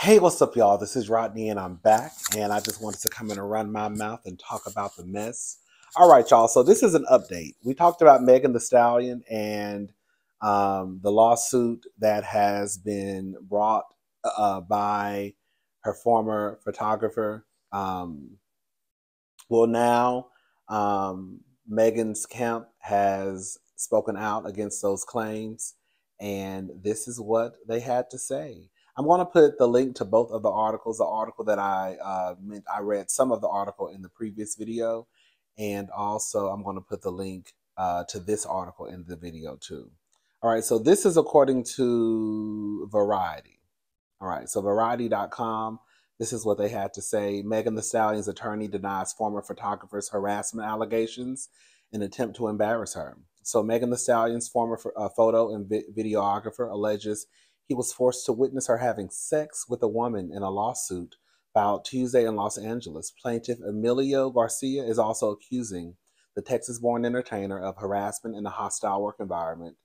Hey, what's up, y'all? This is Rodney, and I'm back. And I just wanted to come in and run my mouth and talk about the mess. All right, y'all. So this is an update. We talked about Megan Thee Stallion and the lawsuit that has been brought by her former photographer. Now Megan's camp has spoken out against those claims, and this is what they had to say. I'm going to put the link to both of the articles. The article that I read some of the article in the previous video, and also I'm going to put the link to this article in the video too. All right, so this is according to Variety. All right, so Variety.com. This is what they had to say. Megan Thee Stallion's attorney denies former photographer's harassment allegations in an attempt to embarrass her. So Megan Thee Stallion's former photo and videographer alleges he was forced to witness her having sex with a woman in a lawsuit filed Tuesday in Los Angeles. Plaintiff Emilio Garcia is also accusing the Texas-born entertainer of harassment in a hostile work environment.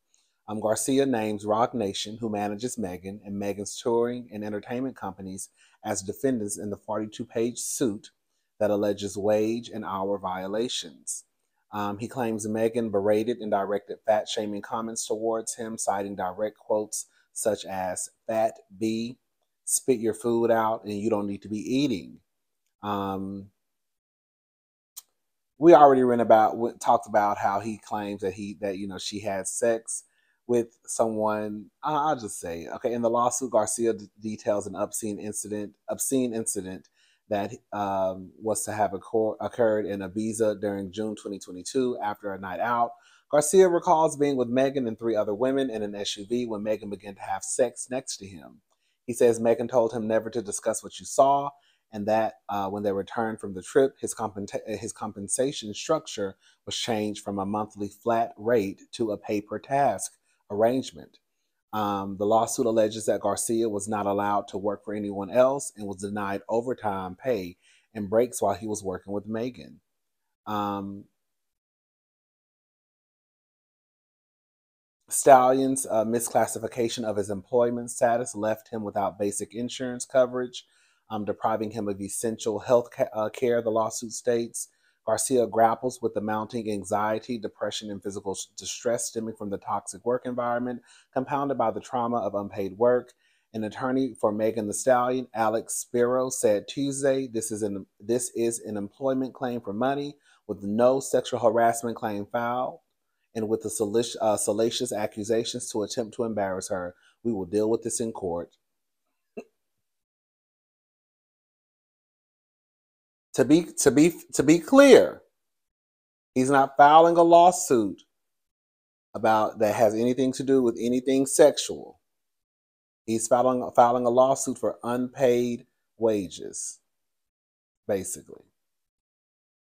Garcia names Roc Nation, who manages Megan and Megan's touring and entertainment companies, as defendants in the 42-page suit that alleges wage and hour violations. He claims Megan berated and directed fat-shaming comments towards him, citing direct quotes such as "fat B," "spit your food out," and "you don't need to be eating." We already talked about how he claims that she had sex with someone. I'll just say, okay, in the lawsuit, Garcia details an obscene incident that was to have occurred in Ibiza during June 2022 after a night out. Garcia recalls being with Megan and 3 other women in an SUV when Megan began to have sex next to him. He says Megan told him never to discuss what you saw, and that when they returned from the trip, his compensation structure was changed from a monthly flat rate to a pay-per-task arrangement. The lawsuit alleges that Garcia was not allowed to work for anyone else and was denied overtime pay and breaks while he was working with Megan. Stallion's misclassification of his employment status left him without basic insurance coverage, depriving him of essential health care, the lawsuit states. Garcia grapples with the mounting anxiety, depression, and physical distress stemming from the toxic work environment, compounded by the trauma of unpaid work. An attorney for Megan Thee Stallion, Alex Spiro, said Tuesday, this is an employment claim for money with no sexual harassment claim filed, and with the salacious accusations to attempt to embarrass her. We will deal with this in court. To be clear, he's not filing a lawsuit about that has anything to do with anything sexual. He's filing a lawsuit for unpaid wages, basically.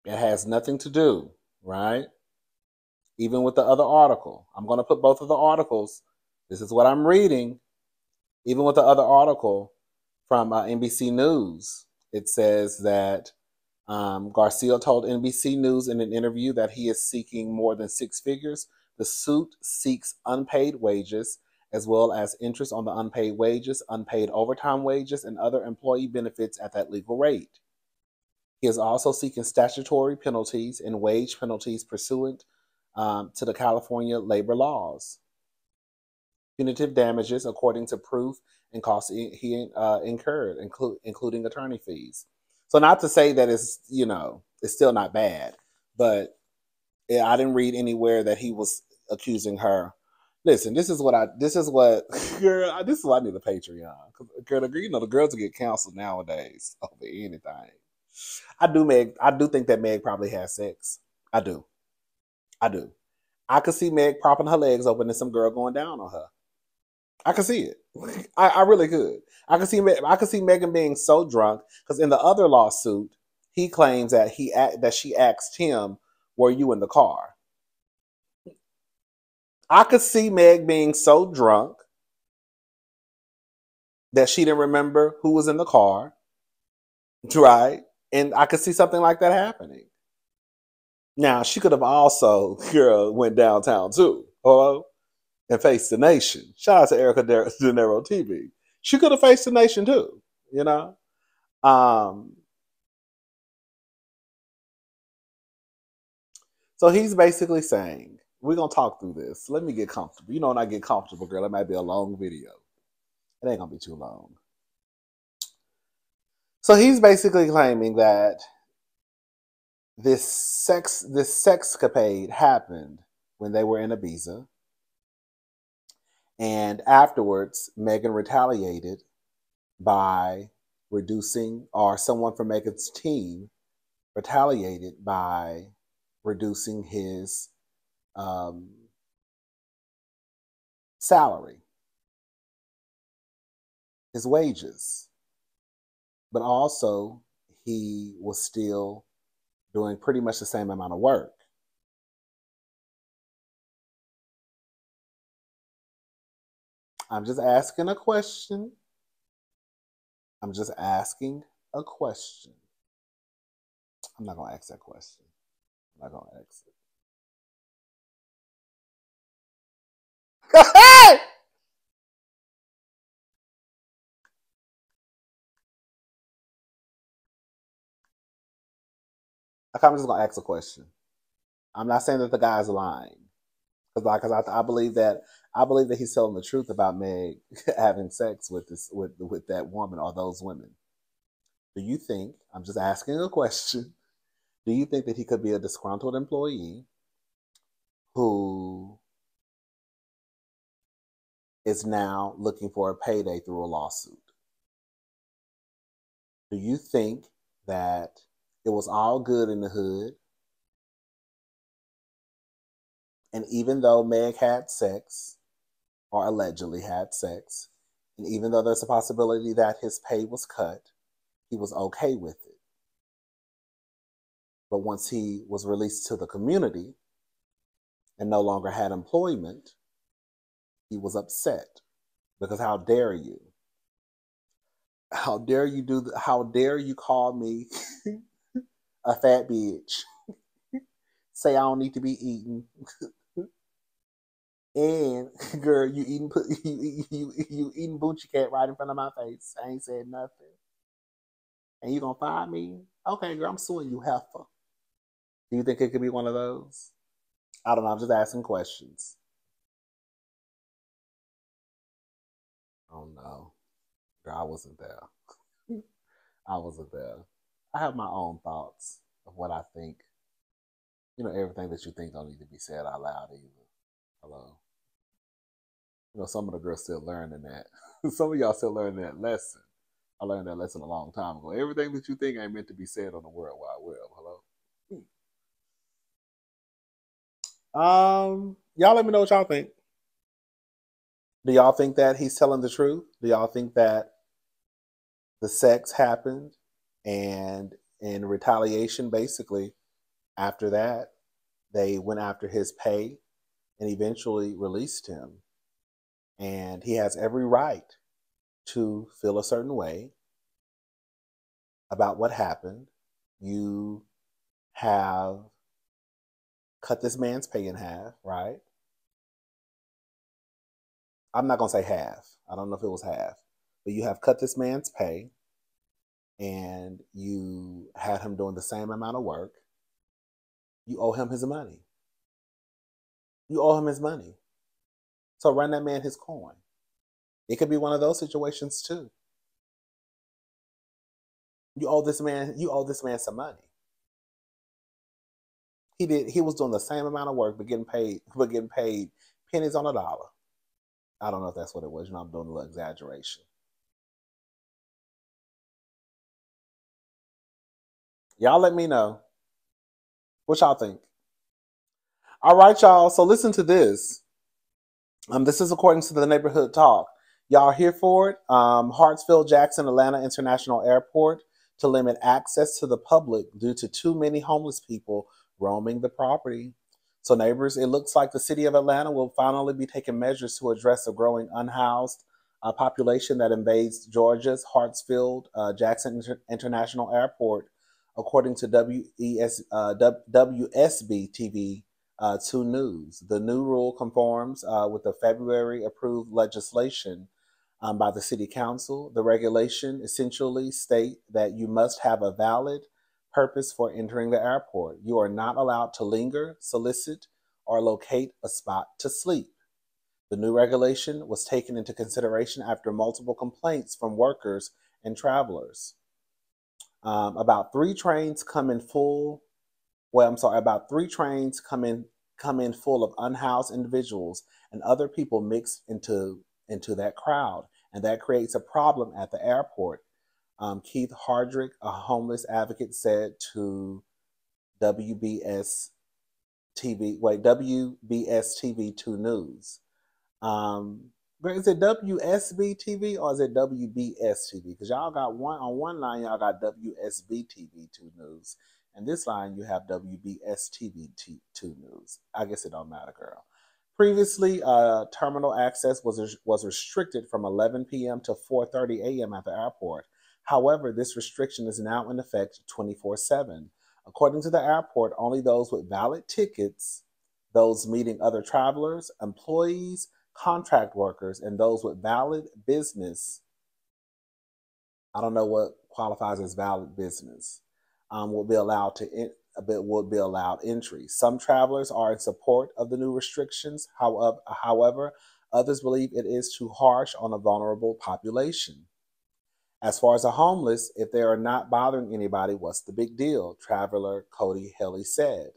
It has nothing to do, right? Even with the other article. I'm going to put both of the articles. This is what I'm reading. Even with the other article from NBC News, it says that Garcia told NBC News in an interview that he is seeking more than 6 figures. The suit seeks unpaid wages, as well as interest on the unpaid wages, unpaid overtime wages, and other employee benefits at that legal rate. He is also seeking statutory penalties and wage penalties pursuant to the California labor laws. Punitive damages according to proof and costs he incurred, including attorney fees. So not to say that it's still not bad, but I didn't read anywhere that he was accusing her. Listen, this is what I need a Patreon. Girl, the girls get canceled nowadays over anything. I do think that Meg probably has sex. I do. I could see Meg propping her legs open and some girl going down on her. I could see it. I really could. I could see Megan being so drunk, because in the other lawsuit, he claims that she asked him, "Were you in the car?" I could see Meg being so drunk that she didn't remember who was in the car, right? And I could see something like that happening. Now, she could have also went downtown too. Hello? And faced the nation. Shout out to Erica De Niro TV. She could have faced the nation too. you know? Um, so he's basically saying, we're going to talk through this. Let me get comfortable. You know, when I get comfortable, girl, it might be a long video. It ain't going to be too long. So he's basically claiming that this sexcapade happened when they were in Ibiza. And afterwards, Megan retaliated by reducing, or someone from Megan's team retaliated by reducing his salary, his wages. But also, he was still doing pretty much the same amount of work. I'm just asking a question. I'm just asking a question. I'm not going to ask that question. I'm not going to ask it. I'm just going to ask a question. I'm not saying that the guy's lying. Because I believe that he's telling the truth about Meg having sex with that woman or those women. Do you think, I'm just asking a question, do you think that he could be a disgruntled employee who is now looking for a payday through a lawsuit? Do you think that it was all good in the hood, and even though Meg had sex, or allegedly had sex, and even though there's a possibility that his pay was cut, he was okay with it? But once he was released to the community and no longer had employment, he was upset because how dare you? How dare you how dare you call me a fat bitch? Say I don't need to be eating. And girl, you eating Boochie Cat right in front of my face. I ain't said nothing. And you gonna fire me? Okay, girl, I'm suing you, heifer. Do you think it could be one of those? I don't know. I'm just asking questions. Oh no, girl, I wasn't there. I wasn't there. I have my own thoughts of what I think. You know, everything that you think don't need to be said out loud either. Hello. You know, some of the girls still learning that. Some of y'all still learning that lesson. I learned that lesson a long time ago. Everything that you think ain't meant to be said on the World Wide Web. Hello. Y'all let me know what y'all think. Do y'all think that he's telling the truth? Do y'all think that the sex happened and in retaliation, basically, after that, they went after his pay and eventually released him? And he has every right to feel a certain way about what happened. You have cut this man's pay in half, right? I'm not going to say half. I don't know if it was half. But you have cut this man's pay and you had him doing the same amount of work. You owe him his money. You owe him his money. So run that man his coin. It could be one of those situations too. You owe this man some money. He was doing the same amount of work but getting paid pennies on a dollar. I don't know if that's what it was. You know, I'm doing a little exaggeration. Y'all let me know what y'all think. All right, y'all. So listen to this. This is according to the Neighborhood Talk. Y'all here for it? Hartsfield-Jackson Atlanta International Airport to limit access to the public due to too many homeless people roaming the property. So neighbors, it looks like the city of Atlanta will finally be taking measures to address a growing unhoused population that invades Georgia's Hartsfield-Jackson International Airport, according to WSB TV 2 News. The new rule conforms with the February approved legislation by the city council. The regulation essentially state that you must have a valid purpose for entering the airport. You are not allowed to linger, solicit, or locate a spot to sleep. The new regulation was taken into consideration after multiple complaints from workers and travelers. About three trains come in full. Well, I'm sorry. About three trains come in full of unhoused individuals and other people mixed into that crowd, and that creates a problem at the airport. Keith Hardrick, a homeless advocate, said to WBS WBS TV 2 News. Is it WSB TV or is it WBS TV? Because y'all got on one line, y'all got WSB TV 2 News, and this line you have WBS TV 2 News. I guess it don't matter, girl. Previously, terminal access was restricted from 11 p.m. to 4:30 a.m. at the airport. However, this restriction is now in effect 24/7. According to the airport, only those with valid tickets, those meeting other travelers, employees, contract workers, and those with valid business, I don't know what qualifies as valid business, will be allowed entry. Some travelers are in support of the new restrictions. However, others believe it is too harsh on a vulnerable population. As far as the homeless, if they are not bothering anybody, what's the big deal? Traveler Cody Haley said.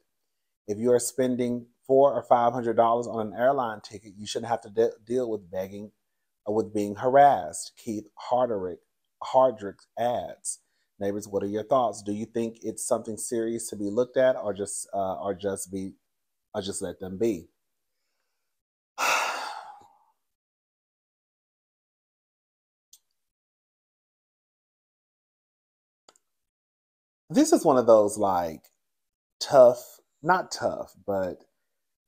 If you are spending $400 or $500 on an airline ticket, you shouldn't have to deal with begging or with being harassed. Keith Hardrick adds. Neighbors, what are your thoughts? Do you think it's something serious to be looked at, or just let them be? This is one of those like not tough, but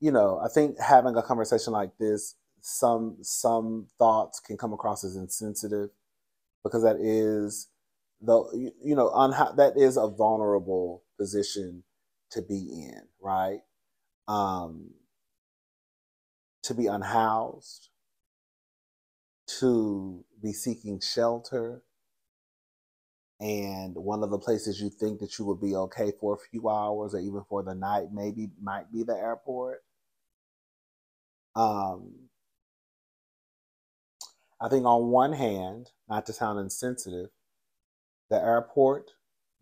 I think having a conversation like this, some thoughts can come across as insensitive because that is that is a vulnerable position to be in, right? To be unhoused, to be seeking shelter, and one of the places you think that you would be okay for a few hours or even for the night might be the airport. I think on one hand, not to sound insensitive, the airport,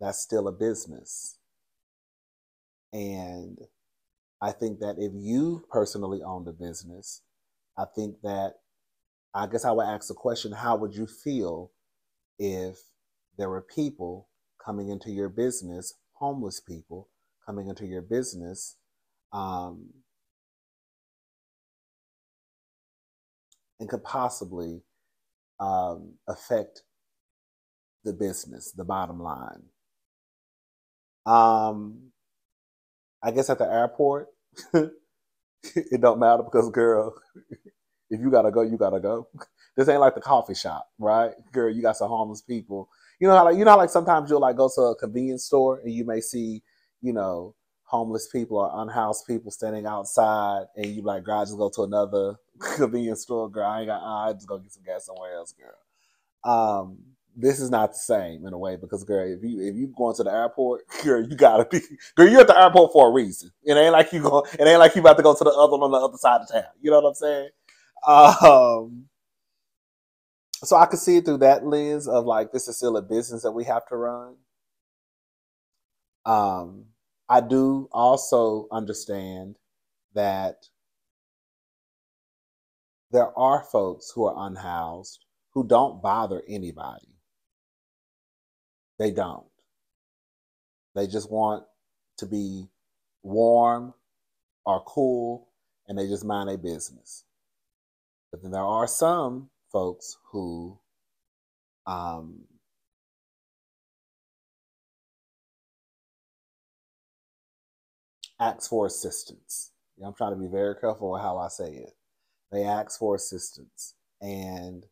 that's still a business. And I think that if you personally owned a business, I guess I would ask the question, how would you feel if there were people coming into your business, homeless people coming into your business, and could possibly affect the business, the bottom line? I guess at the airport, it don't matter because, girl, if you gotta go, you gotta go. This ain't like the coffee shop, right? Girl, you got some homeless people. How like sometimes you'll like go to a convenience store and you may see, homeless people or unhoused people standing outside, and you like, girl, I just go to another convenience store, girl. I just go get some gas somewhere else, girl. This is not the same in a way because, girl, if you going to the airport, girl, you gotta be, girl, you're at the airport for a reason. It ain't like you about to go to the other one on the other side of town. You know what I'm saying? So I could see it through that lens of like, this is still a business that we have to run. I do also understand that there are folks who are unhoused who don't bother anybody. They don't. They just want to be warm or cool, and they just mind their business. But then there are some folks who ask for assistance. I'm trying to be very careful with how I say it. They ask for assistance. And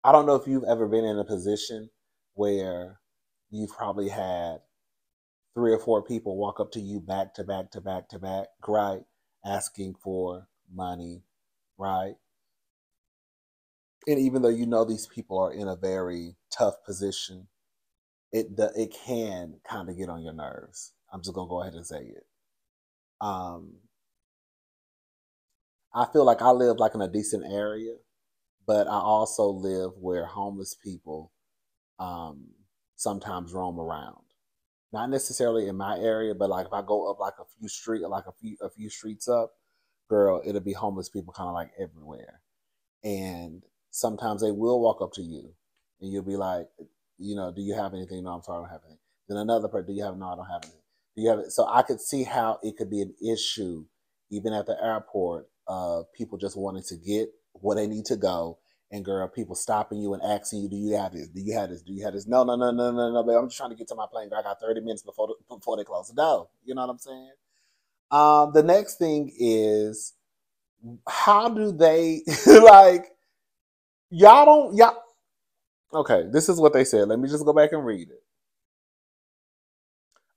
I don't know if you've ever been in a position where you've probably had 3 or 4 people walk up to you back to back, right, asking for money, right? And even though you know these people are in a very tough position, it can kind of get on your nerves. I'm just gonna go ahead and say it. Um, I feel like I live like in a decent area, but I also live where homeless people um, sometimes roam around. Not necessarily in my area, but like if I go up like a few streets up, girl, it'll be homeless people kind of like everywhere. And sometimes they will walk up to you, and you'll be like, do you have anything? No, I'm sorry, I don't have anything. Then another person, do you have? No, I don't have anything. Do you have it? So I could see how it could be an issue, even at the airport, of people just wanting to get where they need to go, and girl, people stopping you and asking you, "Do you have this? Do you have this? Do you have this?" No, no, no, no, no, no, babe. I'm just trying to get to my plane. Girl, I got 30 minutes before they close the door. You know what I'm saying? The next thing is, how do they like? Y'all don't y'all. Okay, this is what they said. Let me just go back and read it.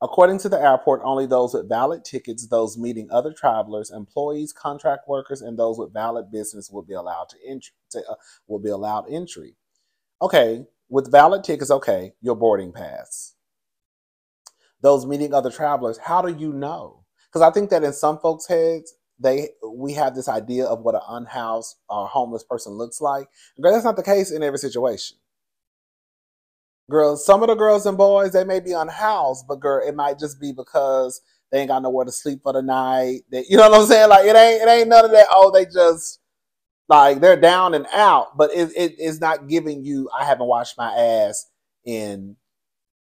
According to the airport, only those with valid tickets, those meeting other travelers, employees, contract workers, and those with valid business will be allowed will be allowed entry. Okay, with valid tickets, okay, your boarding pass. Those meeting other travelers, how do you know? Because I think that in some folks' heads, we have this idea of what an unhoused or homeless person looks like. Girl, that's not the case in every situation. Girls, some of the girls and boys, they may be unhoused, but girl, it might just be because they ain't got nowhere to sleep for the night. You know what I'm saying? Like it ain't none of that. Oh, they just like they're down and out, but it's not giving you. I haven't washed my ass in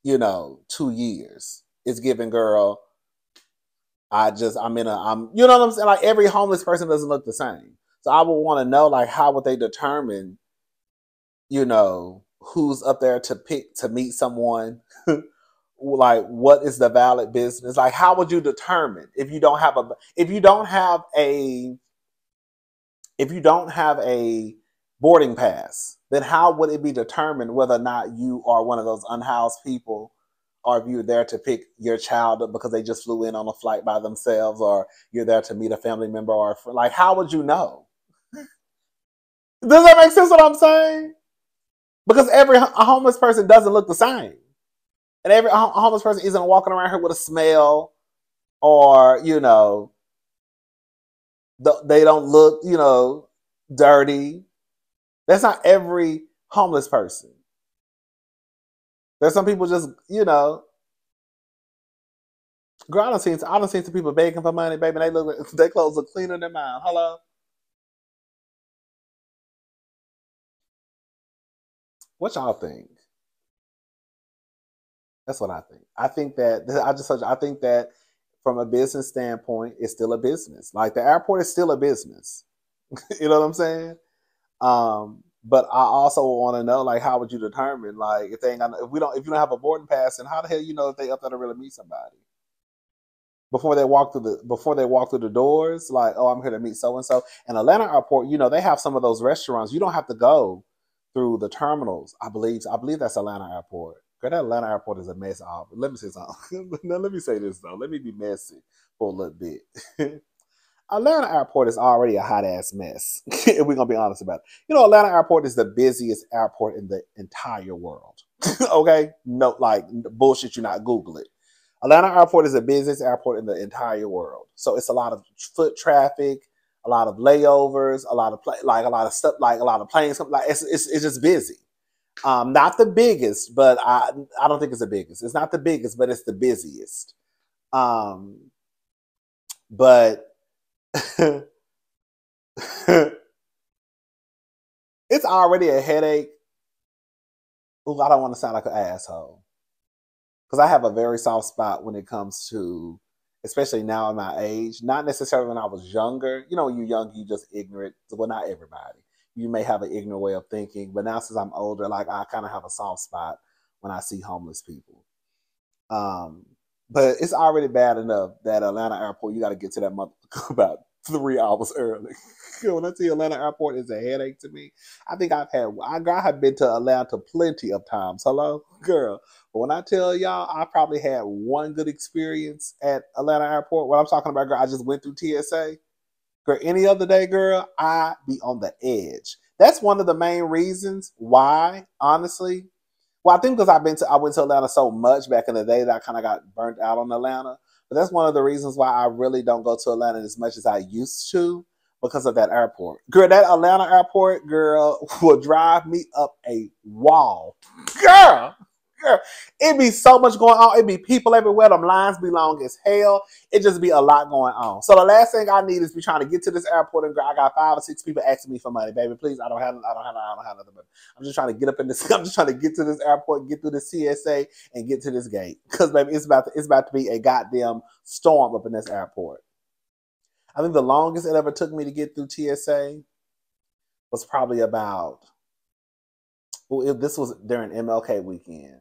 2 years. It's giving girl. I'm you know what I'm saying? Like every homeless person doesn't look the same. So I would want to know like how would they determine, who's up there to pick to meet someone. Like what is the valid business? Like how would you determine if you don't have a boarding pass, then how would it be determined whether or not you are one of those unhoused people, or if you're there to pick your child up because they just flew in on a flight by themselves, or you're there to meet a family member or a friend? Like how would you know? Does that make sense what I'm saying? Because every homeless person doesn't look the same. And every homeless person isn't walking around here with a smell, or, they don't look, dirty. That's not every homeless person. There's some people just, girl, I don't see some people begging for money, baby. Their clothes look cleaner than mine. Hello? What y'all think? That's what I think. I think that from a business standpoint, it's still a business. Like the airport is still a business. You know what I'm saying? But I also want to know, like, how would you determine, like, if you don't have a boarding pass, and how the hell you know if they up there to really meet somebody before they walk through the doors? Like, oh, I'm here to meet so and so. And Atlanta Airport, they have some of those restaurants. You don't have to go through the terminals. I believe that's Atlanta Airport. Girl, that Atlanta Airport is a mess. Let me say something. Now, let me say this though. Let me be messy for a little bit. Atlanta Airport is already a hot ass mess. If we're gonna be honest about it. Atlanta Airport is the busiest airport in the entire world. Okay? No, like bullshit, you not Google it. Atlanta Airport is the busiest airport in the entire world. So it's a lot of foot traffic, a lot of layovers, a lot of a lot of stuff, like a lot of planes. Like it's just busy. Not the biggest, but I don't think it's the biggest. It's not the biggest, but it's the busiest. But it's already a headache. Ooh, I don't want to sound like an asshole, because I have a very soft spot when it comes to, especially now in my age. Not necessarily when I was younger. When you're young, you just ignorant. Well, not everybody. You may have an ignorant way of thinking, but now since I'm older, like I kind of have a soft spot when I see homeless people. But it's already bad enough that Atlanta Airport, you got to get to that month about 3 hours early. When I tell you Atlanta Airport is a headache to me, I think I have been to Atlanta plenty of times. Hello, girl. But when I tell y'all, I probably had one good experience at Atlanta Airport. What I'm talking about, girl, I just went through TSA. Girl, any other day, girl, I be on the edge. That's one of the main reasons why, honestly. Well, I think because I went to Atlanta so much back in the day that I kind of got burnt out on Atlanta. But that's one of the reasons why I really don't go to Atlanta as much as I used to because of that airport. Girl, that Atlanta airport, girl, will drive me up a wall. Girl, girl, it be so much going on. It be people everywhere. Them lines be long as hell. It just be a lot going on. So the last thing I need is be trying to get to this airport, and I got 5 or 6 people asking me for money, baby. Please, I don't have nothing. I'm just trying to get up in this. I'm just trying to get to this airport, get through the CSA, and get to this gate. Because baby, it's about to be a goddamn storm up in this airport. I think the longest it ever took me to get through TSA was probably about. Well, this was during MLK weekend.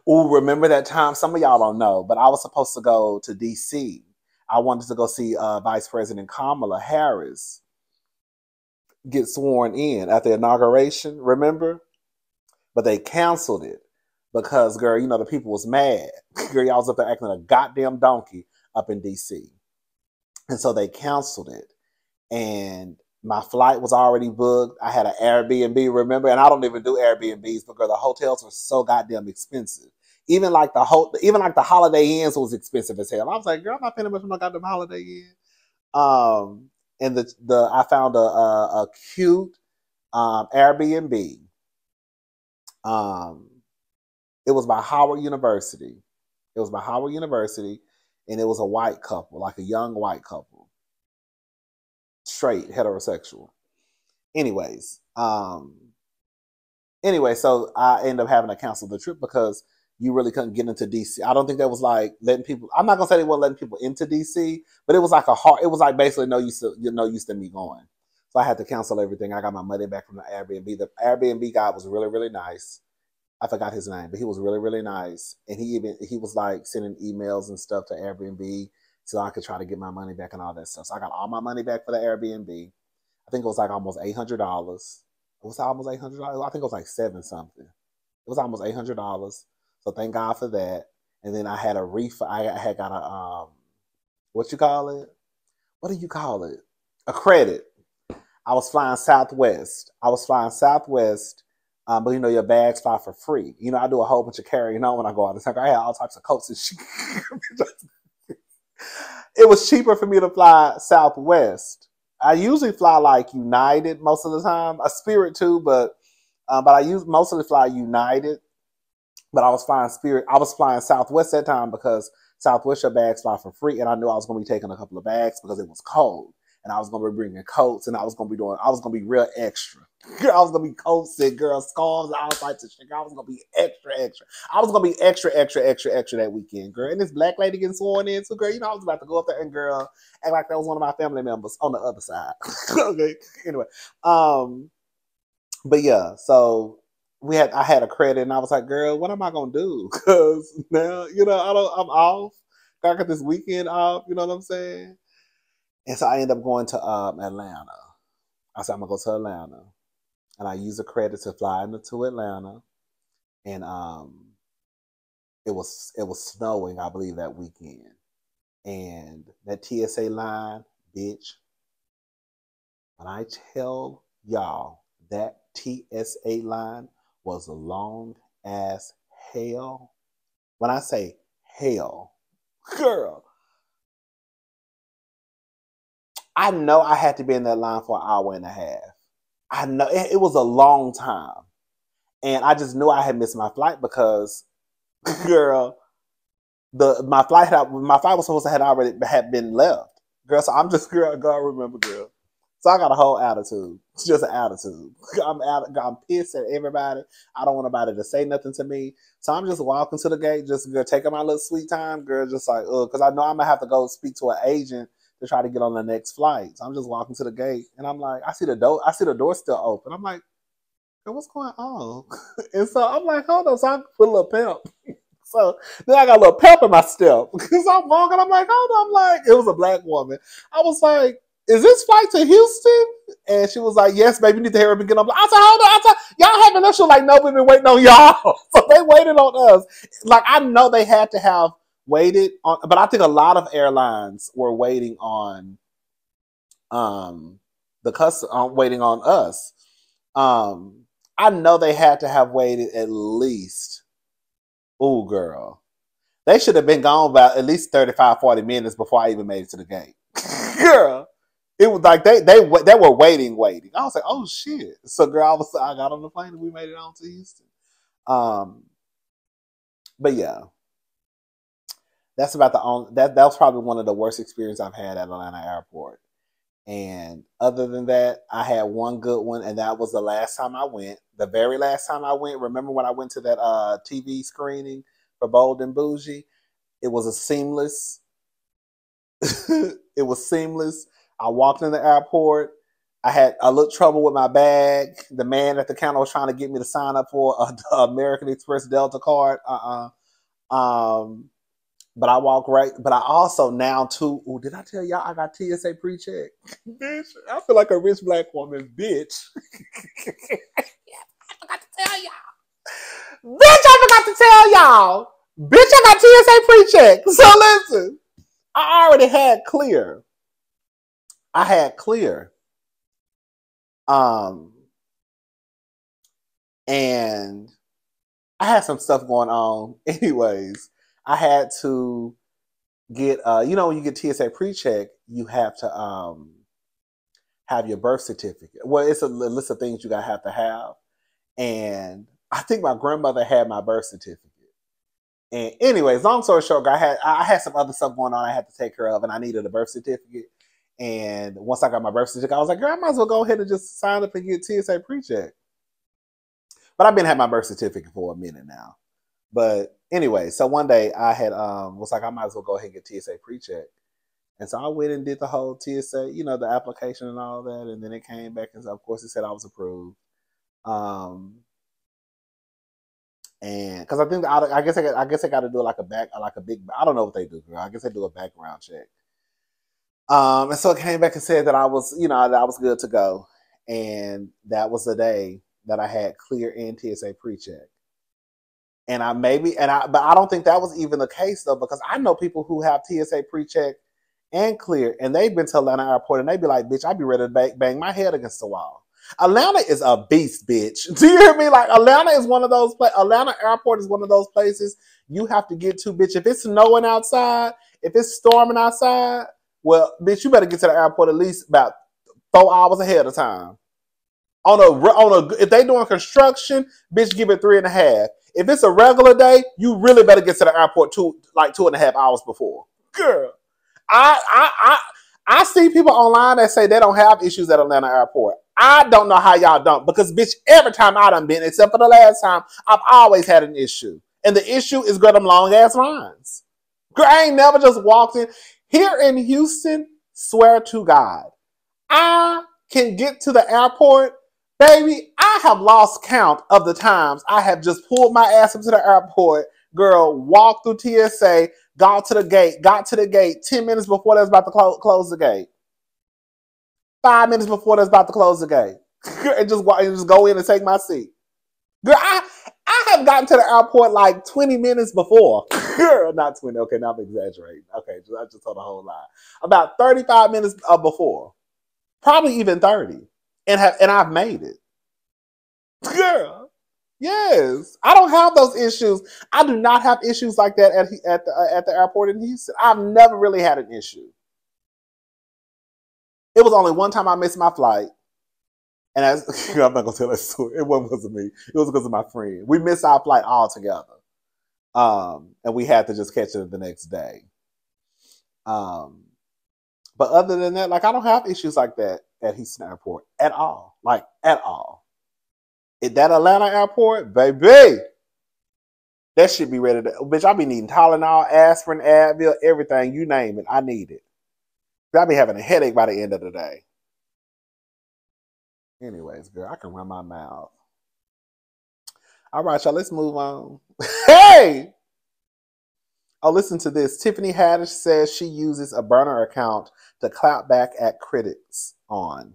Oh, remember that time? Some of y'all don't know, but I was supposed to go to DC. I wanted to go see Vice President Kamala Harris get sworn in at the inauguration, remember? But they canceled it because, girl, you know, the people was mad. Girl, y'all was up there acting like a goddamn donkey up in DC. And so they canceled it. And my flight was already booked. I had an Airbnb, remember? And I don't even do Airbnbs because the hotels were so goddamn expensive. Even like the Holiday Inns was expensive as hell. I was like, girl, I'm not paying much for no goddamn Holiday Inn. And I found a cute Airbnb. It was by Howard University. And it was a white couple, like a young white couple. Straight, heterosexual. Anyways, so I ended up having to cancel the trip because you really couldn't get into DC. I don't think that was like letting people. I'm not gonna say they weren't letting people into DC, but it was like it was like basically no use to me going. So I had to cancel everything. I got my money back from the Airbnb. The Airbnb guy was really, really nice. I forgot his name, but he was really, really nice. And he was like sending emails and stuff to Airbnb so I could try to get my money back and all that stuff. So I got all my money back for the Airbnb. I think it was like almost $800. It was almost $800. I think it was like $7 something. It was almost $800. So thank God for that. And then I had a refund. I had got a what you call it? What do you call it? A credit. I was flying Southwest. But you know your bags fly for free. You know I do a whole bunch of carrying on when I go out of town. I had all types of coats and shit. It was cheaper for me to fly Southwest. I usually fly like United most of the time. A Spirit too, but I mostly fly United. But I was flying Spirit. I was flying Southwest that time because Southwest your bags fly for free, and I knew I was going to be taking a couple of bags because it was cold, and I was going to be bringing coats, and I was going to be real extra. Girl, I was going to be coats and girl scarves, all types of shit. I was going to be extra. I was going to be extra that weekend, girl. And this black lady getting sworn in, so girl, you know I was about to go up there and girl act like that was one of my family members on the other side. Okay, anyway, but yeah, so. I had a credit and I was like, girl, what am I going to do? Because now, you know, I'm off. I got this weekend off, you know what I'm saying? And so I ended up going to Atlanta. I said, I'm going to go to Atlanta. And I used a credit to fly into Atlanta. And it was snowing, I believe, that weekend. And that TSA line, bitch, when I tell y'all that TSA line was a long ass hell. When I say hell, girl, I know I had to be in that line for an hour and a half. I know it was a long time. And I just knew I had missed my flight because, girl, my flight was supposed to had been left. Girl, so I'm just, girl, God remember, girl. So I got a whole attitude. It's just an attitude. I'm pissed at everybody. I don't want nobody to say nothing to me. So I'm just walking to the gate, just girl, taking my little sweet time, girl, just like, because I know I'm going to have to go speak to an agent to try to get on the next flight. So I'm just walking to the gate, and I'm like, I see the door still open. I'm like, girl, what's going on? And so I'm like, hold on. So I put a little pep. So then I got a little pep in my step. Because I'm walking, I'm like, hold on. I'm like, it was a black woman. I was like, is this flight to Houston? And she was like, yes, baby, you need to hurry up and get on. I said, hold on. Y'all having that? She was like, no, we've been waiting on y'all. So they waited on us. Like, I know they had to have waited on, but I think a lot of airlines were waiting on waiting on us. I know they had to have waited at least, ooh, girl. They should have been gone about at least 35, 40 minutes before I even made it to the gate. Girl, it was like they were waiting. I was like, oh shit. So girl, I got on the plane and we made it on to Houston. But yeah. That's about the only that was probably one of the worst experiences I've had at Atlanta Airport. And other than that, I had one good one, and that was the last time I went. The very last time I went, remember when I went to that TV screening for Bold and Bougie? It was a seamless. It was seamless. I walked in the airport. I had a little trouble with my bag. The man at the counter was trying to get me to sign up for a American Express Delta card. But I walk right. But I also now too. Ooh, did I tell y'all I got TSA pre-check? Bitch, I feel like a rich black woman, bitch. I forgot to tell y'all. Bitch, I forgot to tell y'all. Bitch, I got TSA pre-check. So listen, I already had clear. I had clear. And I had some stuff going on. Anyways, I had to get, you know, when you get TSA pre-check, you have to have your birth certificate. Well, it's a list of things you gotta have to have. And I think my grandmother had my birth certificate. And anyways, long story short, I had some other stuff going on I had to take care of, and I needed a birth certificate. And once I got my birth certificate, I was like, girl, I might as well go ahead and just sign up and get TSA pre-check. But I've been having my birth certificate for a minute now. But anyway, so one day I had was like, I might as well go ahead and get TSA pre-check. And so I went and did the whole TSA, you know, the application and all that. And then it came back, and so of course it said I was approved. And because I think I guess I got to do like a big. I don't know what they do, girl. I guess they do a background check. And so it came back and said that I was, you know, that I was good to go, and that was the day that I had clear in TSA pre-check. And but I don't think that was even the case though, because I know people who have TSA pre-check and clear, and they've been to Atlanta Airport, and they be like, "Bitch, I be ready to bang my head against the wall." Atlanta is a beast, bitch. Do you hear me? Like Atlanta is one of those places. Atlanta Airport is one of those places you have to get to, bitch. If it's snowing outside, if it's storming outside, well, bitch, you better get to the airport at least about 4 hours ahead of time. If they doing construction, bitch, give it 3.5. If it's a regular day, you really better get to the airport 2.5 hours before. Girl, I see people online that say they don't have issues at Atlanta Airport. I don't know how y'all don't, because bitch, every time I done been, except for the last time, I've always had an issue. And the issue is girl, them long ass lines. Girl, I ain't never just walked in. Here in Houston, swear to God, I can get to the airport. Baby, I have lost count of the times I have just pulled my ass up to the airport, girl, walked through TSA, got to the gate 10 minutes before they was about to close the gate. 5 minutes before they was about to close the gate. And just go in and take my seat. Girl, I have gotten to the airport like 20 minutes before. Girl, not 20. Okay, now I'm exaggerating. Okay, I just told a whole lie. About 35 minutes before. Probably even 30. And I've made it. Girl, yes. I don't have those issues. I do not have issues like that at the airport in Houston. I've never really had an issue. It was only one time I missed my flight. And I'm not going to tell that story. It wasn't me. It was because of my friend. We missed our flight altogether. And we had to just catch it the next day. But other than that, like I don't have issues like that at Houston Airport at all. Like at all. At that Atlanta Airport, baby, that should be ready to. Bitch, I be needing Tylenol, aspirin, Advil, everything. You name it, I need it. I be having a headache by the end of the day. Anyways, girl, I can run my mouth. All right, y'all, let's move on. Hey! Oh, listen to this. Tiffany Haddish says she uses a burner account to clap back at critics on.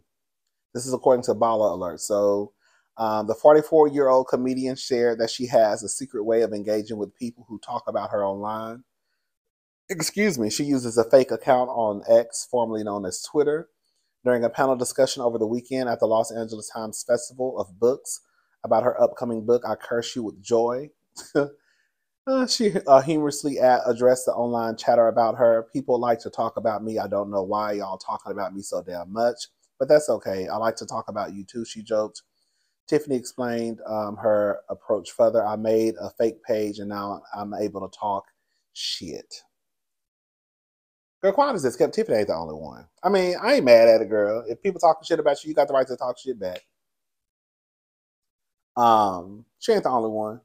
This is according to Bala Alert. So the 44-year-old comedian shared that she has a secret way of engaging with people who talk about her online. Excuse me. She uses a fake account on X, formerly known as Twitter. During a panel discussion over the weekend at the Los Angeles Times Festival of Books about her upcoming book, I Curse You with Joy, she humorously addressed the online chatter about her. People like to talk about me. I don't know why y'all talking about me so damn much, but that's okay. I like to talk about you too, she joked. Tiffany explained her approach further. I made a fake page and now I'm able to talk shit. Girl, Quantas just kept Tiffany ain't the only one. I mean, I ain't mad at it, girl. If people talking shit about you, you got the right to talk shit back. She ain't the only one.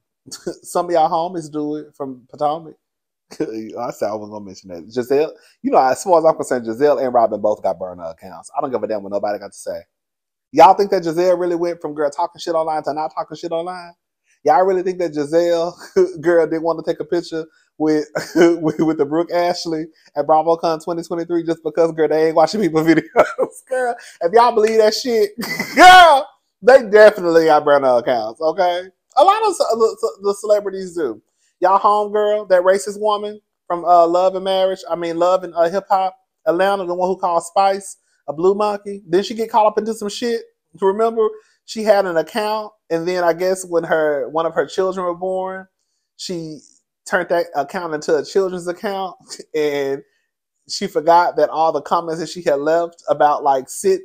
Some of y'all homies do it from Potomac. I said I was gonna mention that. Giselle, as far as I'm concerned, Giselle and Robin both got burner accounts. I don't give a damn what nobody got to say. Y'all think that Giselle really went from girl talking shit online to not talking shit online? Y'all really think that Giselle, girl, didn't want to take a picture with with the Brooke Ashley at BravoCon 2023 just because, girl, they ain't watching people videos? Girl, if y'all believe that shit, girl, they definitely got burner accounts, okay? A lot of the celebrities do. Y'all homegirl, that racist woman from Love and Hip Hop, Atlanta, the one who called Spice a blue monkey. Then she get caught up into some shit. Remember, she had an account, and then I guess when one of her children were born, she turned that account into a children's account, and she forgot that all the comments that she had left about like Sid,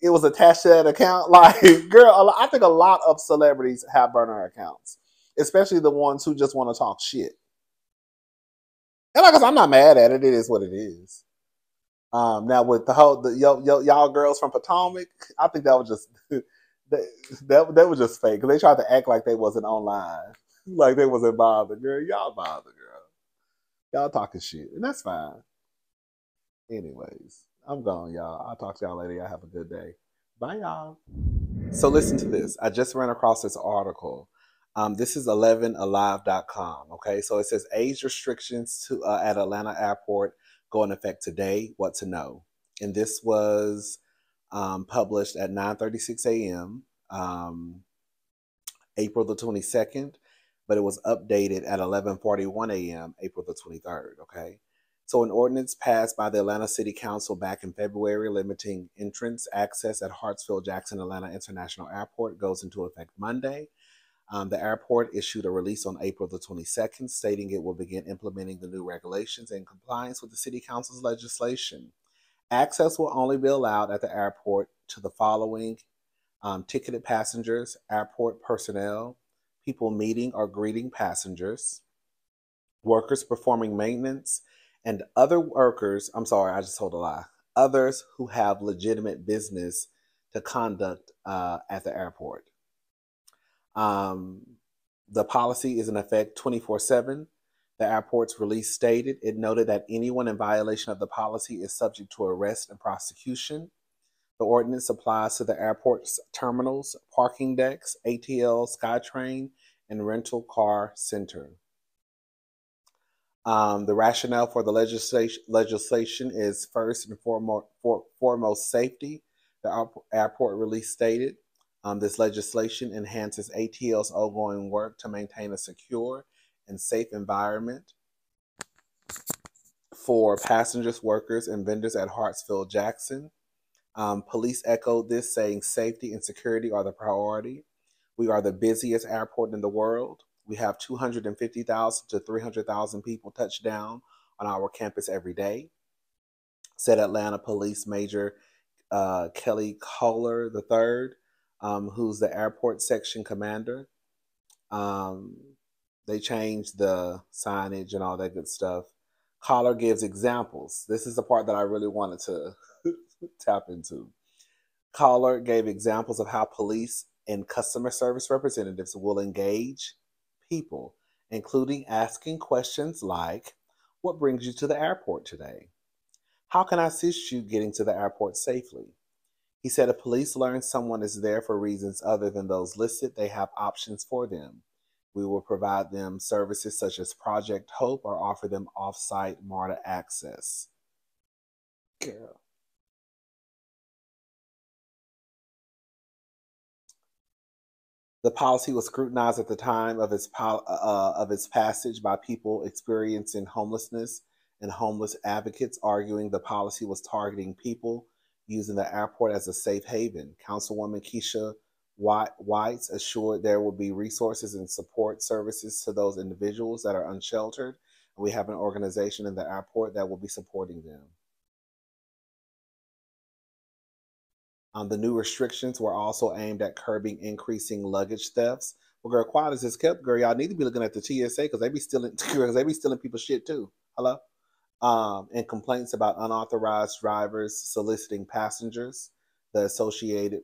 it was attached to that account. Like, girl, I think a lot of celebrities have burner accounts, especially the ones who just want to talk shit. And like I said, I'm not mad at it. It is what it is. Now with y'all girls from Potomac, I think that was just that was just fake because they tried to act like they wasn't online, like they wasn't bothered. Girl, y'all bothered, girl. Y'all talking shit, and that's fine. Anyways, I'm gone, y'all. I'll talk to y'all later. Y'all have a good day. Bye, y'all. So listen to this. I just ran across this article. This is 11alive.com. Okay, so it says age restrictions at Atlanta airport go in effect today. What to know? And this was published at 9:36 a.m. April the 22nd, but it was updated at 11:41 a.m. April the 23rd. Okay. So an ordinance passed by the Atlanta City Council back in February limiting entrance access at Hartsfield-Jackson Atlanta International Airport goes into effect Monday. The airport issued a release on April the 22nd stating it will begin implementing the new regulations in compliance with the City Council's legislation. Access will only be allowed at the airport to the following: ticketed passengers, airport personnel, people meeting or greeting passengers, workers performing maintenance, and other workers, I just told a lie, others who have legitimate business to conduct at the airport. The policy is in effect 24/7. The airport's release stated it noted that anyone in violation of the policy is subject to arrest and prosecution. The ordinance applies to the airport's terminals, parking decks, ATL, SkyTrain, and rental car center. The rationale for the legislation is first and foremost safety. The airport release stated this legislation enhances ATL's ongoing work to maintain a secure and safe environment for passengers, workers, and vendors at Hartsfield-Jackson. Police echoed this, saying safety and security are the priority. We are the busiest airport in the world. We have 250,000 to 300,000 people touch down on our campus every day, said Atlanta Police Major Kelly Kohler III, who's the airport section commander. They changed the signage and all that good stuff. Kohler gives examples. This is the part that I really wanted to tap into. Kohler gave examples of how police and customer service representatives will engage people, including asking questions like, what brings you to the airport today? How can I assist you getting to the airport safely? He said if police learn someone is there for reasons other than those listed, they have options for them. We will provide them services such as Project Hope or offer them off-site MARTA access. Girl. The policy was scrutinized at the time of its passage by people experiencing homelessness and homeless advocates, arguing the policy was targeting people using the airport as a safe haven. Councilwoman Keisha Whites assured there will be resources and support services to those individuals that are unsheltered. And we have an organization in the airport that will be supporting them. The new restrictions were also aimed at curbing increasing luggage thefts. Well, girl, quiet as it's kept, girl. Y'all need to be looking at the TSA because they be stealing, because they be stealing people's shit too. Hello, and complaints about unauthorized drivers soliciting passengers. The Associated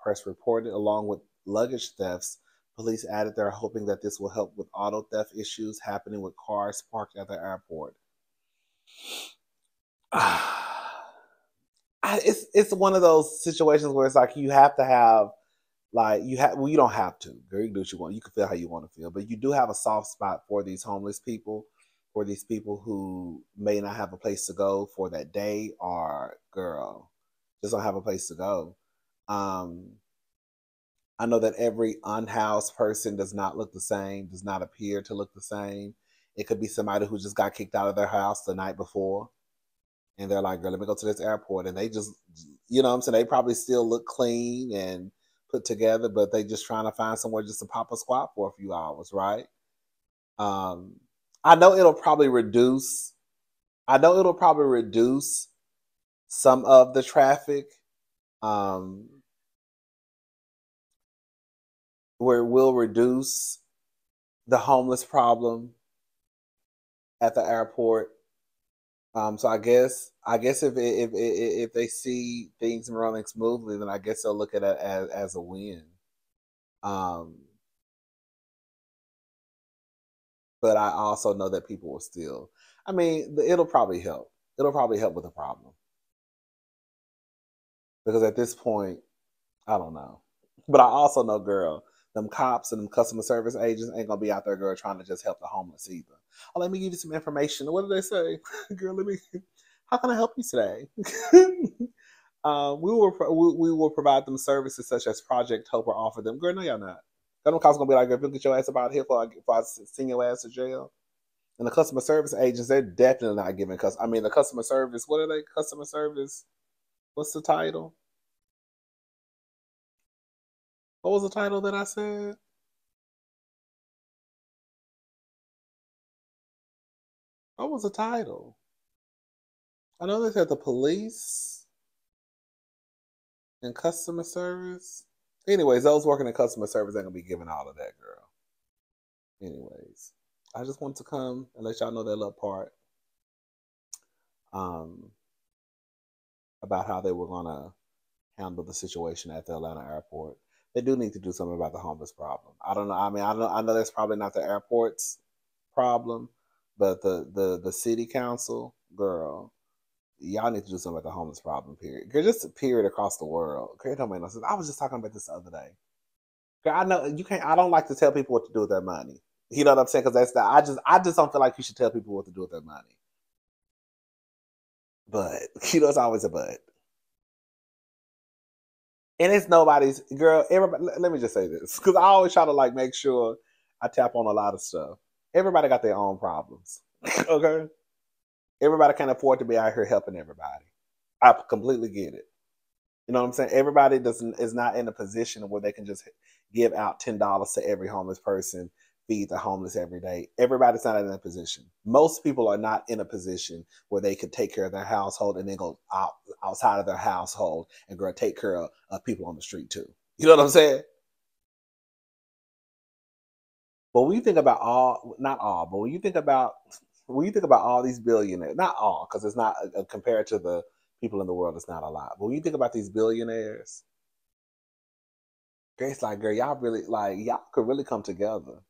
Press reported, along with luggage thefts, police added they're hoping that this will help with auto theft issues happening with cars parked at the airport. It's one of those situations where it's like you have to have, like, you don't have to. Girl, you can do what you want. You can feel how you want to feel, but you do have a soft spot for these homeless people, for these people who may not have a place to go for that day, or girl, just don't have a place to go. I know that every unhoused person does not look the same, does not appear to look the same. It could be somebody who just got kicked out of their house the night before. And they're like, girl, let me go to this airport. And they just, you know what I'm saying? They probably still look clean and put together, but they just trying to find somewhere just to pop a squat for a few hours, right? I know it'll probably reduce some of the traffic, where it will reduce the homeless problem at the airport. So I guess if they see things running smoothly, then I guess they'll look at it as a win. But I also know that people will still. I mean, it'll probably help. It'll probably help with the problem, because at this point, I don't know. But I also know, girl, them cops and them customer service agents ain't gonna be out there, girl, trying to just help the homeless either. Oh, let me give you some information. What did they say? Girl, how can I help you today? We will provide them services such as Project Hope or offer them. Girl, no, y'all not. Them cops gonna be like, girl, get your ass about here before I send your ass to jail. And the customer service agents, they're definitely not giving the customer service, what are they? Customer service, what's the title? What was the title that I said? What was the title? I know they said the police and customer service. Anyways, those working in customer service ain't gonna be giving all of that, girl. Anyways, I just want to come and let y'all know that little part about how they were gonna handle the situation at the Atlanta airport. They do need to do something about the homeless problem. I don't know. I know that's probably not the airport's problem, but the city council, girl, y'all need to do something about the homeless problem. Period. Girl, just period across the world. Girl, it don't make no sense. I was just talking about this the other day. Girl, I know you can't. I don't like to tell people what to do with their money. You know what I'm saying? Because that's I just don't feel like you should tell people what to do with their money. But it's always a but. And it's nobody's, girl. Everybody, let me just say this, because I always try to like make sure I tap on a lot of stuff. Everybody got their own problems. Okay, everybody can't afford to be out here helping everybody. I completely get it. You know what I'm saying? Everybody is not in a position where they can just give out $10 to every homeless person, feed the homeless every day. Everybody's not in that position. Most people are not in a position where they could take care of their household and then go outside of their household and go take care of people on the street too. You know what I'm saying? But when you think about not all, but when you think about all these billionaires, not all, because it's not compared to the people in the world, it's not a lot. But when you think about these billionaires, it's like, girl, y'all could really come together.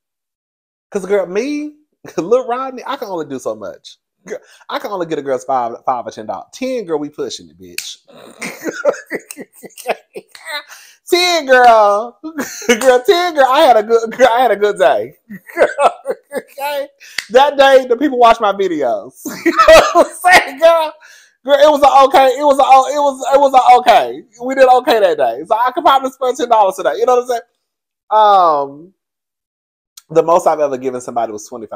Because, girl, me, little Rodney, I can only do so much. Girl, I can only get a girl's $5 or $10. 10, girl, we pushing it, bitch. 10, girl. Girl, 10, girl, I had a good day. Okay? That day, the people watch my videos. You know what I'm saying, girl? Girl, it was a okay. We did okay that day. So I could probably spend $10 today. You know what I'm saying? The most I've ever given somebody was $25. It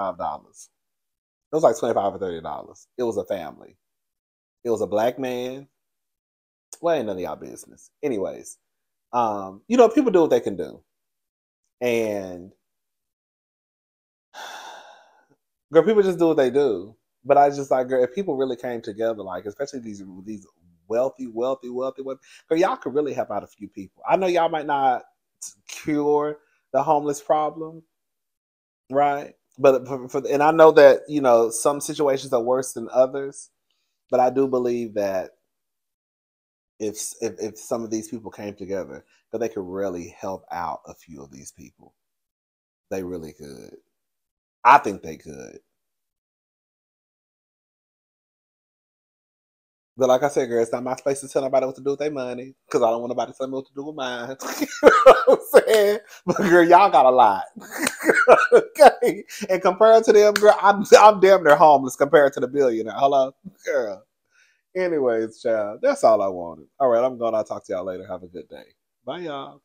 was like $25 or $30. It was a family. It was a black man, Well, ain't none of y'all business. Anyways, people do what they can do. And girl, people just do what they do. But I just like, girl, if people really came together, like especially these wealthy, girl, y'all could really help out a few people. I know y'all might not cure the homeless problem, right? But and I know that some situations are worse than others. But I do believe that if some of these people came together, that they could really help out a few of these people. They really could. I think they could. But like I said, girl, it's not my place to tell nobody what to do with their money because I don't want nobody to tell me what to do with mine. You know what I'm saying? But girl, y'all got a lot. Okay. And compared to them, girl, I'm damn near homeless compared to the billionaire. Hello? Girl. Anyways, child, that's all I wanted. All right, I'm going. I'll talk to y'all later. Have a good day. Bye, y'all.